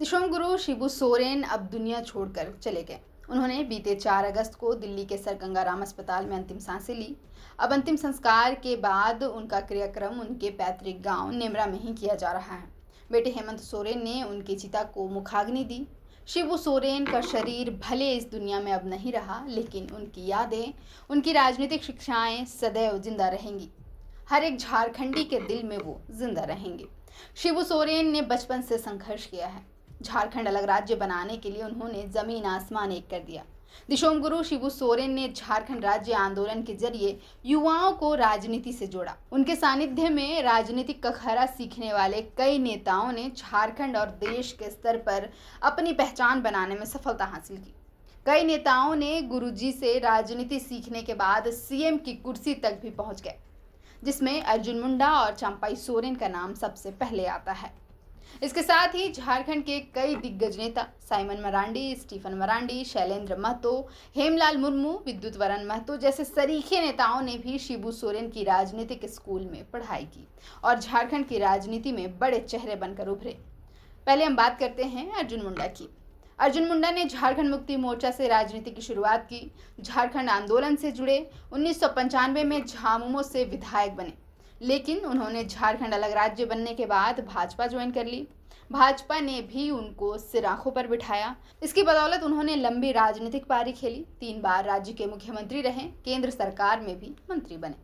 दिशोम गुरु शिबू सोरेन अब दुनिया छोड़कर चले गए। उन्होंने बीते 4 अगस्त को दिल्ली के सर गंगाराम अस्पताल में अंतिम सांसें ली। अब अंतिम संस्कार के बाद उनका क्रियाक्रम उनके पैतृक गांव नेमरा में ही किया जा रहा है। बेटे हेमंत सोरेन ने उनकी चिता को मुखाग्नि दी। शिबू सोरेन का शरीर भले इस दुनिया में अब नहीं रहा, लेकिन उनकी यादें, उनकी राजनीतिक शिक्षाएं सदैव जिंदा रहेंगी। हर एक झारखंडी के दिल में वो जिंदा रहेंगे। शिबू सोरेन ने बचपन से संघर्ष किया है। झारखंड अलग राज्य बनाने के लिए उन्होंने जमीन आसमान एक कर दिया। दिशोम गुरु शिबू सोरेन ने झारखंड राज्य आंदोलन के जरिए युवाओं को राजनीति से जोड़ा। उनके सानिध्य में राजनीतिक कखहरा सीखने वाले कई नेताओं ने झारखंड और देश के स्तर पर अपनी पहचान बनाने में सफलता हासिल की। कई नेताओं ने गुरुजी से राजनीति सीखने के बाद सीएम की कुर्सी तक भी पहुंच गए, जिसमें अर्जुन मुंडा और चंपाई सोरेन का नाम सबसे पहले आता है। इसके साथ ही झारखंड के कई दिग्गज नेता साइमन मरांडी, स्टीफन मरांडी, शैलेंद्र महतो, हेमलाल मुर्मू, विद्युत वरण महतो जैसे सरीखे नेताओं ने भी शिबू सोरेन की राजनीतिक स्कूल में पढ़ाई की और झारखंड की राजनीति में बड़े चेहरे बनकर उभरे। पहले हम बात करते हैं अर्जुन मुंडा की। अर्जुन मुंडा ने झारखंड मुक्ति मोर्चा से राजनीति की शुरुआत की। झारखंड आंदोलन से जुड़े 1995 में झामुमो से विधायक बने, लेकिन उन्होंने झारखंड अलग राज्य बनने के बाद भाजपा ज्वाइन कर ली। भाजपा ने भी उनको सिर आंखों पर बिठाया। इसकी बदौलत उन्होंने लंबी राजनीतिक पारी खेली। 3 बार राज्य के मुख्यमंत्री रहे, केंद्र सरकार में भी मंत्री बने।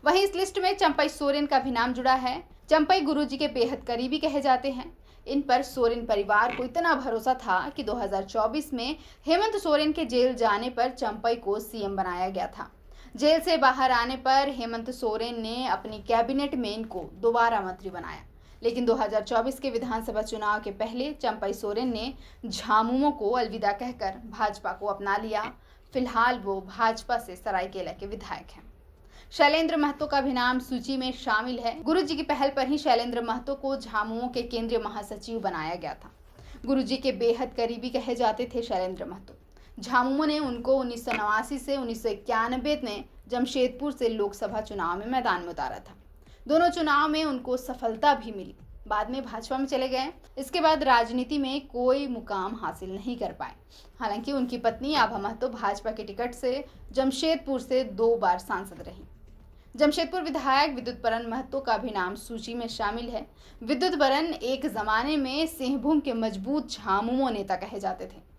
वहीं इस लिस्ट में चंपाई सोरेन का भी नाम जुड़ा है। चंपाई गुरुजी के बेहद करीबी कहे जाते हैं। इन पर सोरेन परिवार को इतना भरोसा था कि 2024 में हेमंत सोरेन के जेल जाने पर चंपाई को सीएम बनाया गया था। जेल से बाहर आने पर हेमंत सोरेन ने अपनी कैबिनेट में इनको दोबारा मंत्री बनाया, लेकिन 2024 के विधानसभा चुनाव के पहले चंपाई सोरेन ने झामुमो को अलविदा कहकर भाजपा को अपना लिया। फिलहाल वो भाजपा से सरायकेला के विधायक हैं। शैलेंद्र महतो का भी नाम सूची में शामिल है। गुरुजी की पहल पर ही शैलेंद्र महतो को झामुमो के केंद्रीय महासचिव बनाया गया था। गुरुजी के बेहद करीबी कहे जाते थे शैलेंद्र महतो। झामुमो ने उनको 1989 से 1991 में जमशेदपुर से लोकसभा चुनाव में मैदान में उतारा था। दोनों चुनाव में उनको सफलता भी मिली। बाद में भाजपा में चले गए। इसके बाद राजनीति में कोई मुकाम हासिल नहीं कर पाए। हालांकि उनकी पत्नी आभा महतो भाजपा के टिकट से जमशेदपुर से 2 बार सांसद रही। जमशेदपुर विधायक विद्युत वरण महतो का भी नाम सूची में शामिल है। विद्युत वरण एक जमाने में सिंहभूम के मजबूत झामुमो नेता कहे जाते थे।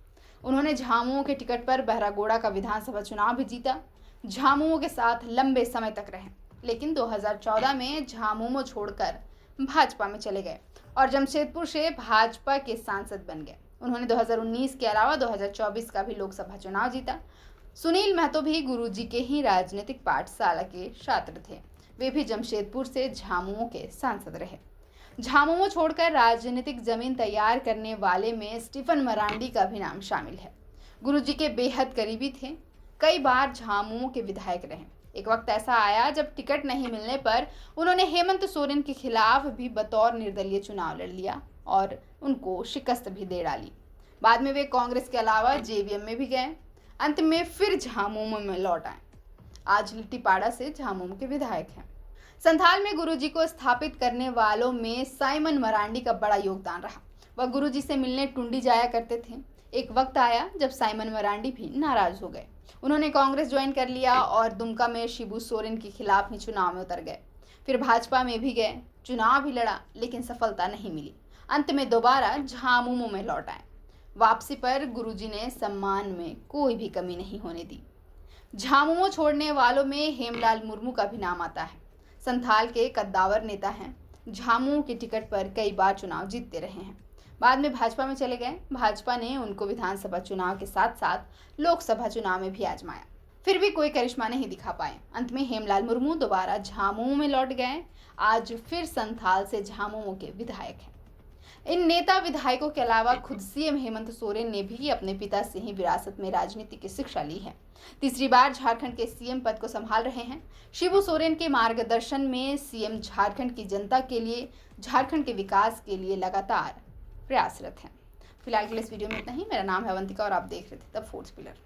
उन्होंने झामुमो के टिकट पर बहरागोड़ा का विधानसभा चुनाव भी जीता। झामुमो के साथ लंबे समय तक रहे, लेकिन 2014 में झामुमो छोड़कर भाजपा में चले गए और जमशेदपुर से भाजपा के सांसद बन गए। उन्होंने 2019 के अलावा 2024 का भी लोकसभा चुनाव जीता। सुनील महतो भी गुरुजी के ही राजनीतिक पाठशाला के छात्र थे। वे भी जमशेदपुर से झामुमो के सांसद रहे। झामुमो छोड़कर राजनीतिक जमीन तैयार करने वाले में स्टीफन मरांडी का भी नाम शामिल है। गुरुजी के बेहद करीबी थे। कई बार झामुमो के विधायक रहे। एक वक्त ऐसा आया जब टिकट नहीं मिलने पर उन्होंने हेमंत सोरेन के खिलाफ भी बतौर निर्दलीय चुनाव लड़ लिया और उनको शिकस्त भी दे डाली। बाद में वे कांग्रेस के अलावा जेवीएम में भी गए। अंत में फिर झामुमो में लौट आए। आज लिट्टीपाड़ा से झामुमो के विधायक हैं। संथाल में गुरुजी को स्थापित करने वालों में साइमन मरांडी का बड़ा योगदान रहा। वह गुरुजी से मिलने टुंडी जाया करते थे। एक वक्त आया जब साइमन मरांडी भी नाराज हो गए। उन्होंने कांग्रेस ज्वाइन कर लिया और दुमका में शिबू सोरेन के खिलाफ ही चुनाव में उतर गए। फिर भाजपा में भी गए, चुनाव भी लड़ा, लेकिन सफलता नहीं मिली। अंत में दोबारा झामुमो में लौट आए। वापसी पर गुरुजी ने सम्मान में कोई भी कमी नहीं होने दी। झामुमो छोड़ने वालों में हेमलाल मुर्मू का भी नाम आता है। संथाल के कद्दावर नेता हैं। झामुमो के टिकट पर कई बार चुनाव जीतते रहे हैं। बाद में भाजपा में चले गए। भाजपा ने उनको विधानसभा चुनाव के साथ साथ लोकसभा चुनाव में भी आजमाया, फिर भी कोई करिश्मा नहीं दिखा पाए। अंत में हेमलाल मुर्मू दोबारा झामुमो में लौट गए। आज फिर संथाल से झामुमो के विधायक हैं। इन नेता विधायकों के अलावा खुद सीएम हेमंत सोरेन ने भी अपने पिता से ही विरासत में राजनीति की शिक्षा ली है। तीसरी बार झारखंड के सीएम पद को संभाल रहे हैं। शिबू सोरेन के मार्गदर्शन में सीएम झारखंड की जनता के लिए, झारखंड के विकास के लिए लगातार प्रयासरत हैं। फिलहाल के लिए इस वीडियो में इतना ही। मेरा नाम है अवंतिका और आप देख रहे थे द फोर्थ पिलर।